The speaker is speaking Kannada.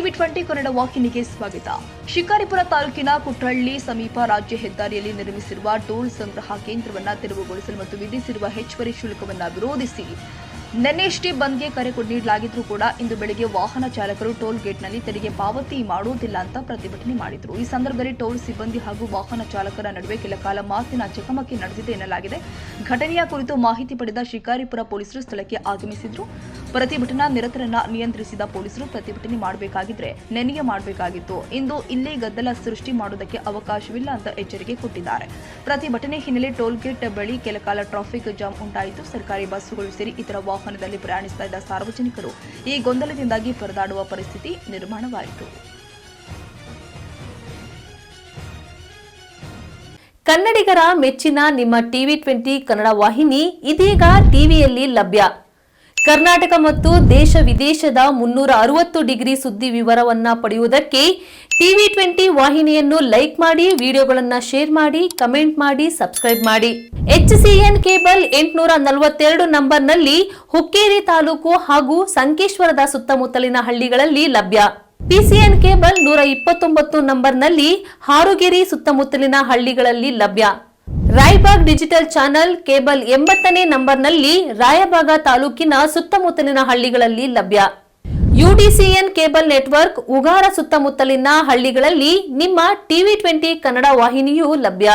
ಟಿವಿ 20 ಕನ್ನಡ ವಾಹಿನಿಗೆ ಸ್ವಾಗತ. ಶಿಕಾರಿಪುರ ತಾಲೂಕಿನ ಕುಟ್ರಳ್ಳಿ ಸಮೀಪ ರಾಜ್ಯ ಹೆದ್ದಾರಿಯಲ್ಲಿ ನಿರ್ಮಿಸಿರುವ ಟೋಲ್ ಸಂಗ್ರಹ ಕೇಂದ್ರವನ್ನು ತೆರವುಗೊಳಿಸಲು ಮತ್ತು ವಿಧಿಸಿರುವ ಹೆಚ್ಚುವರಿ ಶುಲ್ಕವನ್ನು ವಿರೋಧಿಸಿ ನಿನ್ನೆಯಷ್ಟೇ ಬಂದ್ಗೆ ಕರೆ ನೀಡಲಾಗಿದ್ರೂ ಕೂಡ ಇಂದು ಬೆಳಗ್ಗೆ ವಾಹನ ಚಾಲಕರು ಟೋಲ್ ಗೇಟ್ನಲ್ಲಿ ತೆರಿಗೆ ಪಾವತಿ ಮಾಡುವುದಿಲ್ಲ ಅಂತ ಪ್ರತಿಭಟನೆ ಮಾಡಿದರು. ಈ ಸಂದರ್ಭದಲ್ಲಿ ಟೋಲ್ ಸಿಬ್ಬಂದಿ ಹಾಗೂ ವಾಹನ ಚಾಲಕರ ನಡುವೆ ಕೆಲ ಕಾಲ ಮಾತಿನ ಚಕಮಕಿ ನಡೆದಿದೆ ಎನ್ನಲಾಗಿದೆ. ಘಟನೆಯ ಕುರಿತು ಮಾಹಿತಿ ಪಡೆದ ಶಿಕಾರಿಪುರ ಪೊಲೀಸರು ಸ್ಥಳಕ್ಕೆ ಆಗಮಿಸಿದ್ರು. ಪ್ರತಿಭಟನಾ ನಿರತರನ್ನ ನಿಯಂತ್ರಿಸಿದ ಪೊಲೀಸರು ಪ್ರತಿಭಟನೆ ಮಾಡಬೇಕಾಗಿದ್ರೆ ನೆನೆಯ ಮಾಡಬೇಕಾಗಿತ್ತು, ಇಂದು ಇಲ್ಲೇ ಗದ್ದಲ ಸೃಷ್ಟಿ ಮಾಡುವುದಕ್ಕೆ ಅವಕಾಶವಿಲ್ಲ ಅಂತ ಎಚ್ಚರಿಕೆ ಕೊಟ್ಟಿದ್ದಾರೆ. ಪ್ರತಿಭಟನೆ ಹಿನ್ನೆಲೆ ಟೋಲ್ ಗೇಟ್ ಬಳಿ ಕೆಲ ಕಾಲ ಟ್ರಾಫಿಕ್ ಜಾಮ್ ಉಂಟಾಯಿತು. ಸರ್ಕಾರಿ ಬಸ್ಸುಗಳು ಸೇರಿ ಇತರ ವಾಹನದಲ್ಲಿ ಪ್ರಯಾಣಿಸ್ತಾ ಇದ್ದ ಸಾರ್ವಜನಿಕರು ಈ ಗೊಂದಲದಿಂದಾಗಿ ಪರದಾಡುವ ಪರಿಸ್ಥಿತಿ ನಿರ್ಮಾಣವಾಯಿತು. ಕನ್ನಡಿಗರ ಮೆಚ್ಚಿನ ನಿಮ್ಮ ಟಿವಿ 20 ಕನ್ನಡ ವಾಹಿನಿ ಇದೀಗ ಟಿವಿಯಲ್ಲಿ ಲಭ್ಯ. ಕರ್ನಾಟಕ ಮತ್ತು ದೇಶ ವಿದೇಶದ 360 ಡಿಗ್ರಿ ಸುದ್ದಿ ವಿವರವನ್ನ ಪಡೆಯುವುದಕ್ಕೆ ಟಿವಿ 20 ವಾಹಿನಿಯನ್ನು ಲೈಕ್ ಮಾಡಿ, ವಿಡಿಯೋಗಳನ್ನು ಶೇರ್ ಮಾಡಿ, ಕಮೆಂಟ್ ಮಾಡಿ, ಸಬ್ಸ್ಕ್ರೈಬ್ ಮಾಡಿ. HCN ಕೇಬಲ್ 842 ನಂಬರ್ನಲ್ಲಿ ಹುಕ್ಕೇರಿ ತಾಲೂಕು ಹಾಗೂ ಸಂಕೇಶ್ವರದ ಸುತ್ತಮುತ್ತಲಿನ ಹಳ್ಳಿಗಳಲ್ಲಿ ಲಭ್ಯ. PCN ಕೇಬಲ್ 129 ನಂಬರ್ನಲ್ಲಿ ಹಾರುಗೆರೆ ಸುತ್ತಮುತ್ತಲಿನ ಹಳ್ಳಿಗಳಲ್ಲಿ ಲಭ್ಯ. ರಾಯಬಾಗ್ ಡಿಜಿಟಲ್ ಚಾನೆಲ್ ಕೇಬಲ್ 80ನೇ ನಂಬರ್ನಲ್ಲಿ ರಾಯಬಾಗ ತಾಲೂಕಿನ ಸುತ್ತಮುತ್ತಲಿನ ಹಳ್ಳಿಗಳಲ್ಲಿ ಲಭ್ಯ. UDCN ಕೇಬಲ್ ನೆಟ್ವರ್ಕ್ ಉಗಾರ ಸುತ್ತಮುತ್ತಲಿನ ಹಳ್ಳಿಗಳಲ್ಲಿ ನಿಮ್ಮ ಟಿವಿ 20 ಕನ್ನಡ ವಾಹಿನಿಯೂ ಲಭ್ಯ.